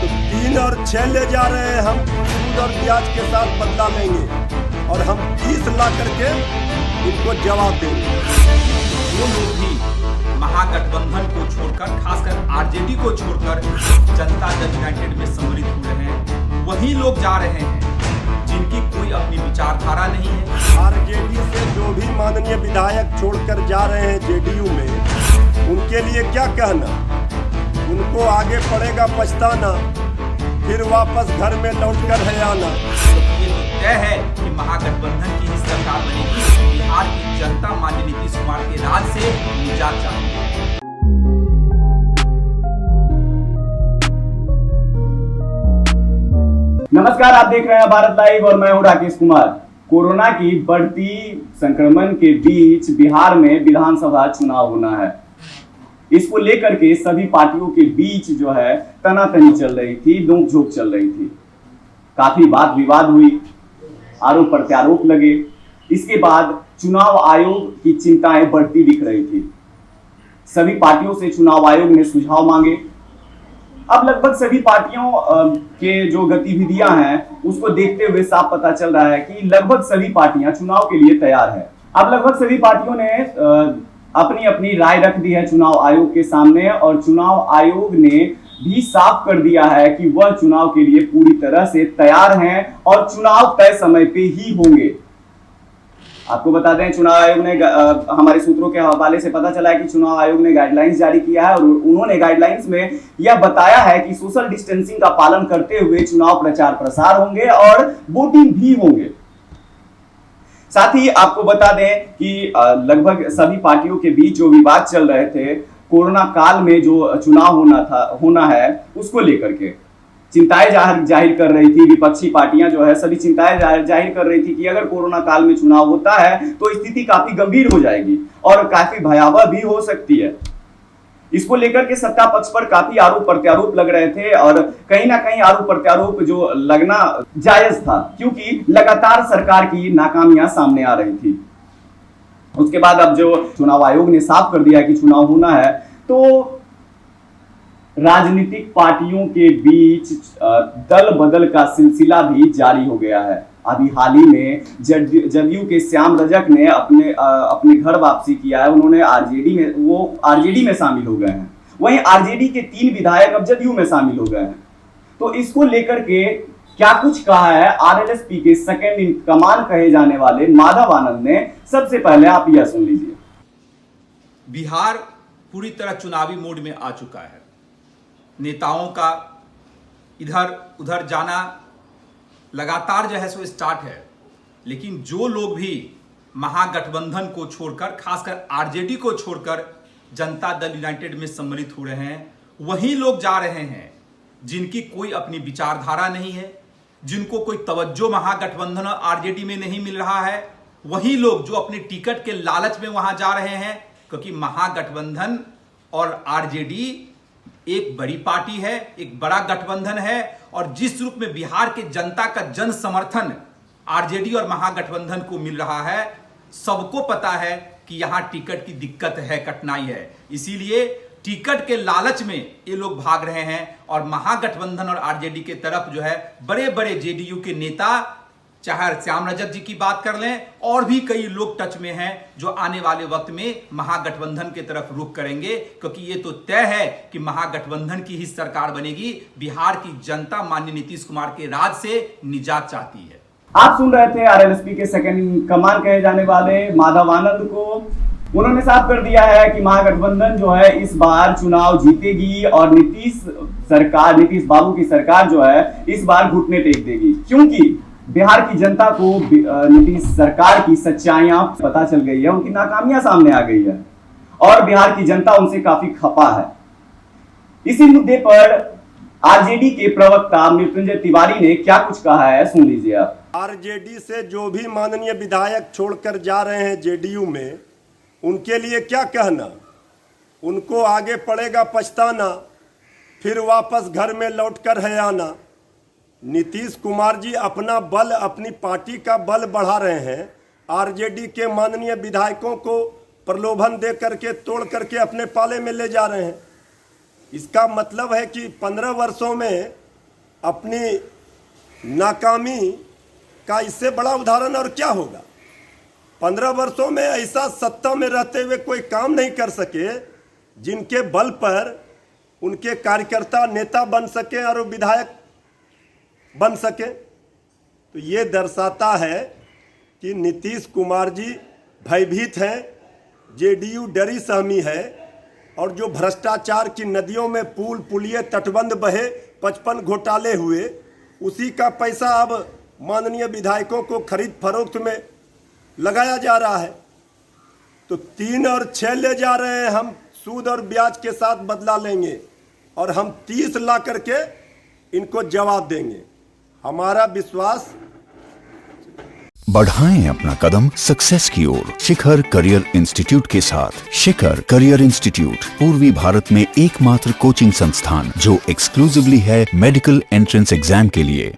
तो 3 और 6 ले जा रहे हैं हम, सूद और ब्याज के साथ बदला लेंगे और हम 30 ला करके इनको जवाब देंगे। वो लोग भी महागठबंधन को छोड़कर, खासकर आरजेडी को छोड़कर जनता दल यूनाइटेड में सम्मिलित हो रहे हैं, वही लोग जा रहे हैं जिनकी कोई अपनी विचारधारा नहीं है। आरजेडी से जो भी माननीय विधायक छोड़कर जा रहे हैं जेडीयू में, उनके लिए क्या कहना, उनको आगे पड़ेगा पछताना, फिर वापस घर में लौटकर है आना। तो ये तो तय है कि महागठबंधन की ही सरकार बनेगी। बिहार की जनता माननीय नीतीश कुमार के राज से निजात चाहती है। नमस्कार, आप देख रहे हैं भारत लाइव और मैं हूं राकेश कुमार। कोरोना की बढ़ती संक्रमण के बीच बिहार में विधानसभा चुनाव होना है। इसको लेकर के सभी पार्टियों के बीच जो है तनातनी चल रही थी, नोकझोंक चल रही थी। काफी वाद विवाद हुई, आरोप प्रत्यारोप लगे। इसके बाद चुनाव आयोग की चिंताएं बढ़ती दिख रही थी। सभी पार्टियों से चुनाव आयोग ने सुझाव मांगे। अब लगभग सभी पार्टियों के जो गतिविधियां हैं उसको देखते हुए साफ पता चल रहा है कि लगभग सभी पार्टियां चुनाव के लिए तैयार है। अब लगभग सभी पार्टियों ने अपनी अपनी राय रख दी है चुनाव आयोग के सामने, और चुनाव आयोग ने भी साफ कर दिया है कि वह चुनाव के लिए पूरी तरह से तैयार हैं और चुनाव तय समय पे ही होंगे। आपको बता दें, चुनाव आयोग ने हमारे सूत्रों के हवाले से पता चला है कि चुनाव आयोग ने गाइडलाइंस जारी किया है और उन्होंने गाइडलाइंस में यह बताया है कि सोशल डिस्टेंसिंग का पालन करते हुए चुनाव प्रचार प्रसार होंगे और वोटिंग भी होंगे। साथ ही आपको बता दें कि लगभग सभी पार्टियों के बीच जो विवाद चल रहे थे, कोरोना काल में जो चुनाव होना है उसको लेकर के चिंताएं जाहिर कर रही थी। विपक्षी पार्टियां जो है सभी चिंताएं जाहिर कर रही थी कि अगर कोरोना काल में चुनाव होता है तो स्थिति काफी गंभीर हो जाएगी और काफी भयावह भी हो सकती है। इसको लेकर के सत्ता पक्ष पर काफी आरोप प्रत्यारोप लग रहे थे और कहीं ना कहीं आरोप प्रत्यारोप जो लगना जायज था, क्योंकि लगातार सरकार की नाकामियां सामने आ रही थी। उसके बाद अब जो चुनाव आयोग ने साफ कर दिया कि चुनाव होना है, तो राजनीतिक पार्टियों के बीच दल बदल का सिलसिला भी जारी हो गया है। अभी हाल ही में जदयू के श्याम रजक ने अपने घर वापसी किया है। उन्होंने आरजेडी में शामिल हो गए हैं। वहीं आरजेडी के 3 विधायक अब जदयू में शामिल हो गए हैं। तो इसको लेकर के क्या कुछ कहा है आरएलएसपी के सेकंड इन कमान कहे जाने वाले माधव आनंद ने। सबसे पहले आप यह सुन लीजिए। बिहार पूरी तरह चुनावी मोड में आ चुका है। नेताओं का इधर उधर जाना लगातार जो है सो स्टार्ट है, लेकिन जो लोग भी महागठबंधन को छोड़कर, खासकर आरजेडी को छोड़कर जनता दल यूनाइटेड में सम्मिलित हो रहे हैं, वही लोग जा रहे हैं जिनकी कोई अपनी विचारधारा नहीं है, जिनको कोई तवज्जो महागठबंधन और आरजेडी में नहीं मिल रहा है। वही लोग जो अपने टिकट के लालच में वहां जा रहे हैं, क्योंकि महागठबंधन और आरजेडी एक बड़ी पार्टी है, एक बड़ा गठबंधन है, और जिस रूप में बिहार के जनता का जन समर्थन आरजेडी और महागठबंधन को मिल रहा है, सबको पता है कि यहां टिकट की दिक्कत है, कठिनाई है। इसीलिए टिकट के लालच में ये लोग भाग रहे हैं और महागठबंधन और आरजेडी के तरफ जो है बड़े बड़े जेडीयू के नेता, चाहे श्याम रजक जी की बात कर लें, और भी कई लोग टच में हैं जो आने वाले वक्त में महागठबंधन की तरफ रुख करेंगे, क्योंकि ये तो तय है कि महागठबंधन की ही सरकार बनेगी। बिहार की जनता माननीय नीतीश कुमार के राज से निजात चाहती है। आप सुन रहे थे आरएलएसपी के सेकंड इन कमान कहे जाने वाले माधव आनंद को। उन्होंने साफ कर दिया है कि महागठबंधन जो है इस बार चुनाव जीतेगी और नीतीश बाबू की सरकार जो है इस बार घुटने टेक देगी, क्योंकि बिहार की जनता को नीतीश सरकार की सच्चाइयां पता चल गई है, उनकी नाकामियां सामने आ गई है और बिहार की जनता उनसे काफी खफा है। इसी मुद्दे पर आरजेडी के प्रवक्ता मृत्युंजय तिवारी ने क्या कुछ कहा है, सुन लीजिए आप। आरजेडी से जो भी माननीय विधायक छोड़कर जा रहे हैं जेडीयू में, उनके लिए क्या कहना, उनको आगे पड़ेगा पछताना, फिर वापस घर में लौटकर है आना। नीतीश कुमार जी अपना बल, अपनी पार्टी का बल बढ़ा रहे हैं। आरजेडी के माननीय विधायकों को प्रलोभन दे करके, तोड़ करके अपने पाले में ले जा रहे हैं। इसका मतलब है कि 15 वर्षों में अपनी नाकामी का इससे बड़ा उदाहरण और क्या होगा। 15 वर्षों में ऐसा सत्ता में रहते हुए कोई काम नहीं कर सके जिनके बल पर उनके कार्यकर्ता नेता बन सके और विधायक बन सके। तो ये दर्शाता है कि नीतीश कुमार जी भयभीत हैं, जेडीयू डरी सहमी है और जो भ्रष्टाचार की नदियों में पुल पुलिये तटबंध बहे 55 घोटाले हुए, उसी का पैसा अब माननीय विधायकों को खरीद फरोख्त में लगाया जा रहा है। तो 3 और 6 ले जा रहे हैं हम, सूद और ब्याज के साथ बदला लेंगे और हम 30 ला करके इनको जवाब देंगे। हमारा विश्वास। बढ़ाएं अपना कदम सक्सेस की ओर शिखर करियर इंस्टीट्यूट के साथ। शिखर करियर इंस्टीट्यूट पूर्वी भारत में एकमात्र कोचिंग संस्थान जो एक्सक्लूसिवली है मेडिकल एंट्रेंस एग्जाम के लिए।